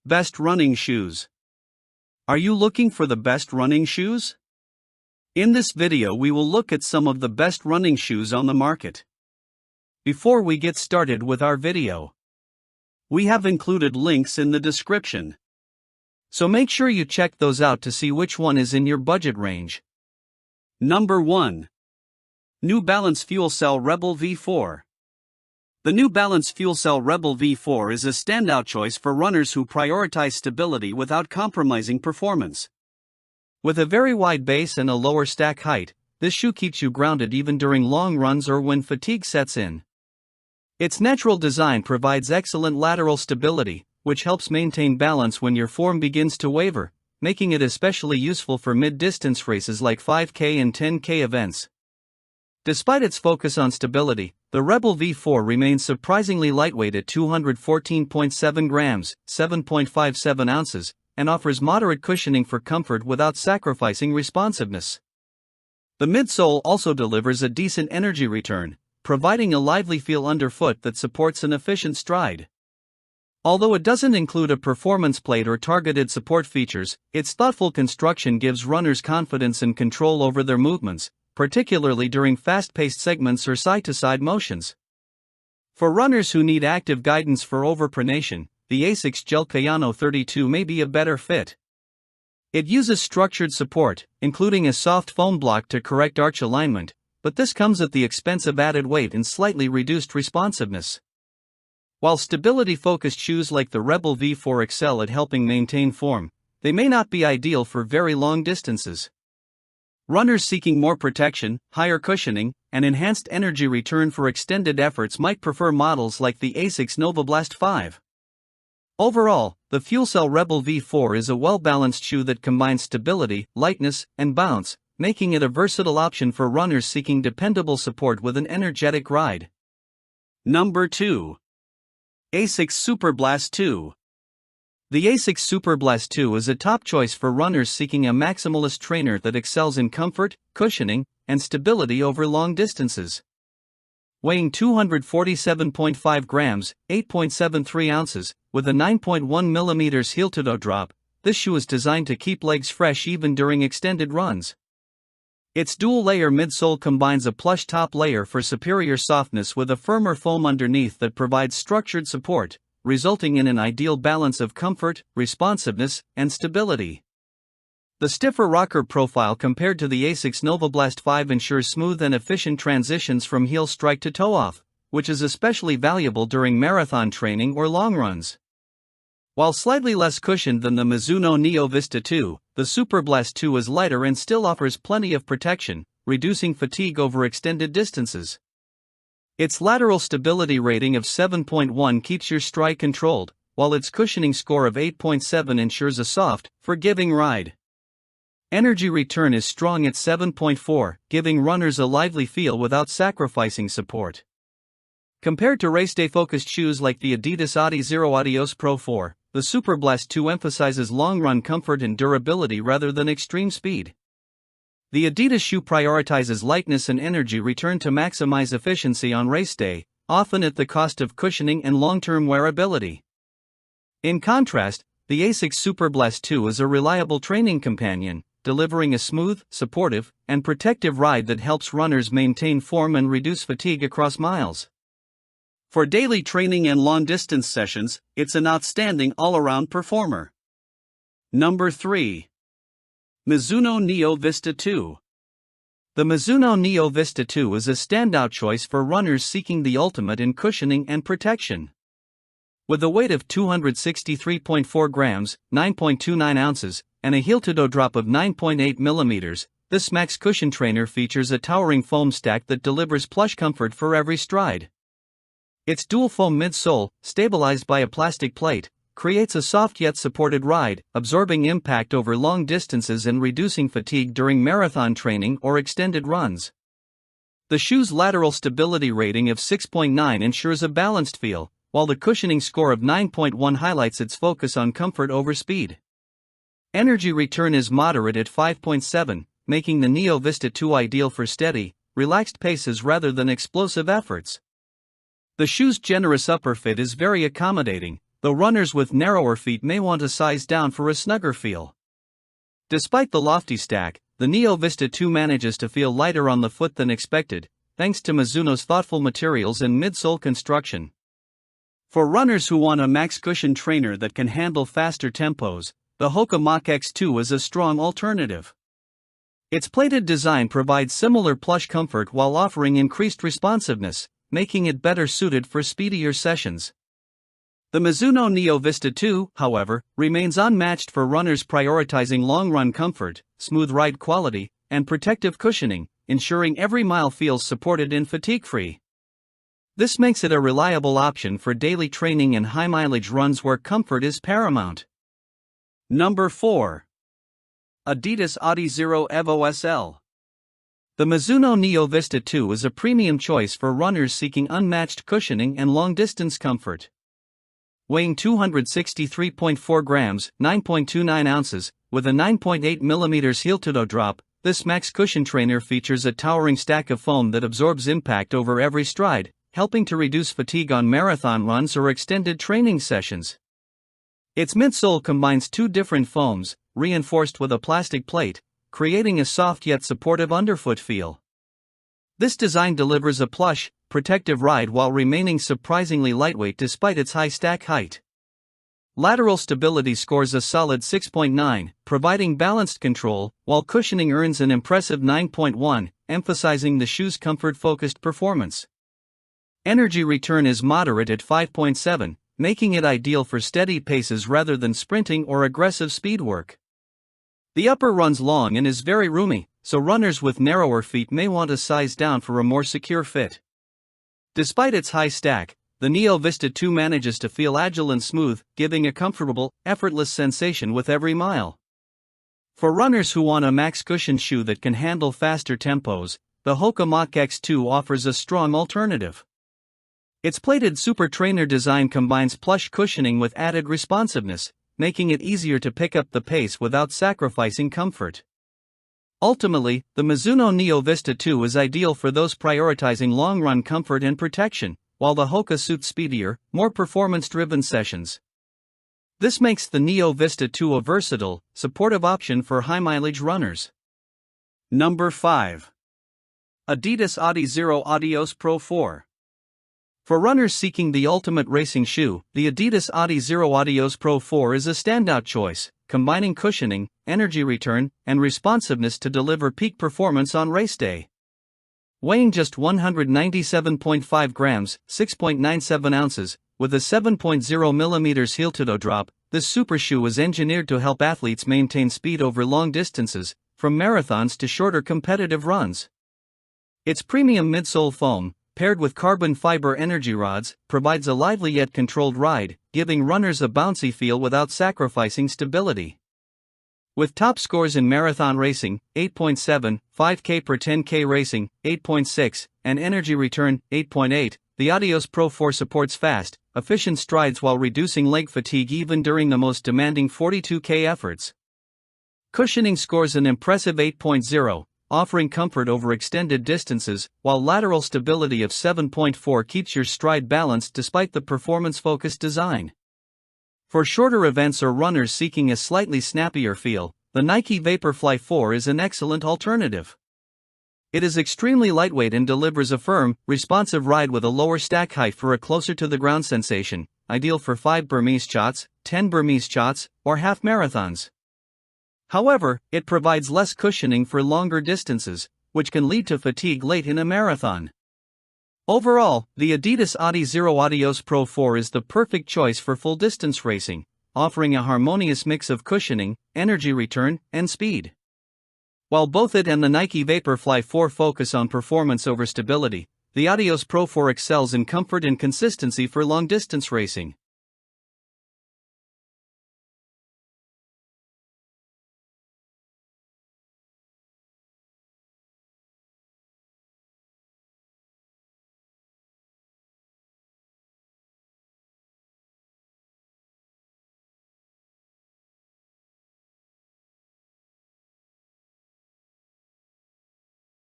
Best running shoes. Are you looking for the best running shoes? In this video we will look at some of the best running shoes on the market. Before we get started with our video, we have included links in the description, so make sure you check those out to see which one is in your budget range. Number 1. New Balance FuelCell Rebel V4. The New Balance FuelCell Rebel V4 is a standout choice for runners who prioritize stability without compromising performance. With a very wide base and a lower stack height, this shoe keeps you grounded even during long runs or when fatigue sets in. Its natural design provides excellent lateral stability, which helps maintain balance when your form begins to waver, making it especially useful for mid-distance races like 5K and 10K events. Despite its focus on stability, the Rebel V4 remains surprisingly lightweight at 214.7 grams, 7.57 ounces, and offers moderate cushioning for comfort without sacrificing responsiveness. The midsole also delivers a decent energy return, providing a lively feel underfoot that supports an efficient stride. Although it doesn't include a performance plate or targeted support features, its thoughtful construction gives runners confidence and control over their movements, particularly during fast-paced segments or side-to-side motions. For runners who need active guidance for overpronation, the ASICS Gel Kayano 32 may be a better fit. It uses structured support, including a soft foam block to correct arch alignment, but this comes at the expense of added weight and slightly reduced responsiveness. While stability-focused shoes like the Rebel V4 excel at helping maintain form, they may not be ideal for very long distances. Runners seeking more protection, higher cushioning, and enhanced energy return for extended efforts might prefer models like the ASICS NovaBlast 5. Overall, the FuelCell Rebel V4 is a well-balanced shoe that combines stability, lightness, and bounce, making it a versatile option for runners seeking dependable support with an energetic ride. Number 2. ASICS SUPERBLAST 2. The ASICS SUPERBLAST 2 is a top choice for runners seeking a maximalist trainer that excels in comfort, cushioning, and stability over long distances. Weighing 247.5 grams, 8.73 ounces, with a 9.1 mm heel-to-toe drop, this shoe is designed to keep legs fresh even during extended runs. Its dual-layer midsole combines a plush top layer for superior softness with a firmer foam underneath that provides structured support, resulting in an ideal balance of comfort, responsiveness, and stability. The stiffer rocker profile compared to the ASICS NovaBlast 5 ensures smooth and efficient transitions from heel strike to toe-off, which is especially valuable during marathon training or long runs. While slightly less cushioned than the Mizuno Neo Vista 2, the SUPERBLAST 2 is lighter and still offers plenty of protection, reducing fatigue over extended distances. Its lateral stability rating of 7.1 keeps your stride controlled, while its cushioning score of 8.7 ensures a soft, forgiving ride. Energy return is strong at 7.4, giving runners a lively feel without sacrificing support. Compared to race-day-focused shoes like the Adidas Adizero Adios Pro 4, the SUPERBLAST 2 emphasizes long-run comfort and durability rather than extreme speed. The Adidas shoe prioritizes lightness and energy return to maximize efficiency on race day, often at the cost of cushioning and long-term wearability. In contrast, the ASICS SUPERBLAST 2 is a reliable training companion, delivering a smooth, supportive, and protective ride that helps runners maintain form and reduce fatigue across miles. For daily training and long-distance sessions, it's an outstanding all-around performer. Number 3. Mizuno Neo Vista 2. The Mizuno Neo Vista 2 is a standout choice for runners seeking the ultimate in cushioning and protection. With a weight of 263.4 grams, 9.29 ounces, and a heel-to-toe drop of 9.8 mm, this max cushion trainer features a towering foam stack that delivers plush comfort for every stride. Its dual foam midsole, stabilized by a plastic plate, creates a soft yet supported ride, absorbing impact over long distances and reducing fatigue during marathon training or extended runs. The shoe's lateral stability rating of 6.9 ensures a balanced feel, while the cushioning score of 9.1 highlights its focus on comfort over speed. Energy return is moderate at 5.7, making the Neo Vista 2 ideal for steady, relaxed paces rather than explosive efforts. The shoe's generous upper fit is very accommodating, though runners with narrower feet may want a size down for a snugger feel. Despite the lofty stack, the Neo Vista 2 manages to feel lighter on the foot than expected, thanks to Mizuno's thoughtful materials and midsole construction. For runners who want a max cushion trainer that can handle faster tempos, the Hoka Mach X2 is a strong alternative. Its plated design provides similar plush comfort while offering increased responsiveness, making it better suited for speedier sessions. The Mizuno Neo Vista 2, however, remains unmatched for runners prioritizing long-run comfort, smooth ride quality, and protective cushioning, ensuring every mile feels supported and fatigue-free. This makes it a reliable option for daily training and high-mileage runs where comfort is paramount. Number 4. Adidas Adizero Evo SL. The Mizuno Neo Vista 2 is a premium choice for runners seeking unmatched cushioning and long-distance comfort. Weighing 263.4 grams, 9.29 ounces, with a 9.8 mm heel-to-toe drop, this max cushion trainer features a towering stack of foam that absorbs impact over every stride, helping to reduce fatigue on marathon runs or extended training sessions. Its midsole combines two different foams, reinforced with a plastic plate, creating a soft yet supportive underfoot feel. This design delivers a plush, protective ride while remaining surprisingly lightweight despite its high stack height. Lateral stability scores a solid 6.9, providing balanced control, while cushioning earns an impressive 9.1, emphasizing the shoe's comfort-focused performance. Energy return is moderate at 5.7, making it ideal for steady paces rather than sprinting or aggressive speed work. The upper runs long and is very roomy, so runners with narrower feet may want a size down for a more secure fit. Despite its high stack, the Neo Vista 2 manages to feel agile and smooth, giving a comfortable, effortless sensation with every mile. For runners who want a max cushion shoe that can handle faster tempos, the Hoka Mach X2 offers a strong alternative. Its plated super trainer design combines plush cushioning with added responsiveness, making it easier to pick up the pace without sacrificing comfort. Ultimately, the Mizuno Neo Vista 2 is ideal for those prioritizing long-run comfort and protection, while the Hoka suits speedier, more performance-driven sessions. This makes the Neo Vista 2 a versatile, supportive option for high-mileage runners. Number 5. Adidas Adizero Adios Pro 4. For runners seeking the ultimate racing shoe, the Adidas Adizero Adios Pro 4 is a standout choice, combining cushioning, energy return, and responsiveness to deliver peak performance on race day. Weighing just 197.5 grams, 6.97 ounces, with a 7.0 mm heel-to-toe drop, this super shoe is engineered to help athletes maintain speed over long distances, from marathons to shorter competitive runs. Its premium midsole foam, paired with carbon fiber energy rods, provides a lively yet controlled ride, giving runners a bouncy feel without sacrificing stability. With top scores in marathon racing, 8.7, 5K per 10K racing, 8.6, and energy return, 8.8, the Adios Pro 4 supports fast, efficient strides while reducing leg fatigue even during the most demanding 42K efforts. Cushioning scores an impressive 8.0, offering comfort over extended distances, while lateral stability of 7.4 keeps your stride balanced despite the performance-focused design. For shorter events or runners seeking a slightly snappier feel, the Nike Vaporfly 4 is an excellent alternative. It is extremely lightweight and delivers a firm, responsive ride with a lower stack height for a closer-to-the-ground sensation, ideal for 5 Burmese shots, 10 Burmese shots, or half marathons. However, it provides less cushioning for longer distances, which can lead to fatigue late in a marathon. Overall, the Adidas Adizero Adios Pro 4 is the perfect choice for full-distance racing, offering a harmonious mix of cushioning, energy return, and speed. While both it and the Nike Vaporfly 4 focus on performance over stability, the Adios Pro 4 excels in comfort and consistency for long-distance racing.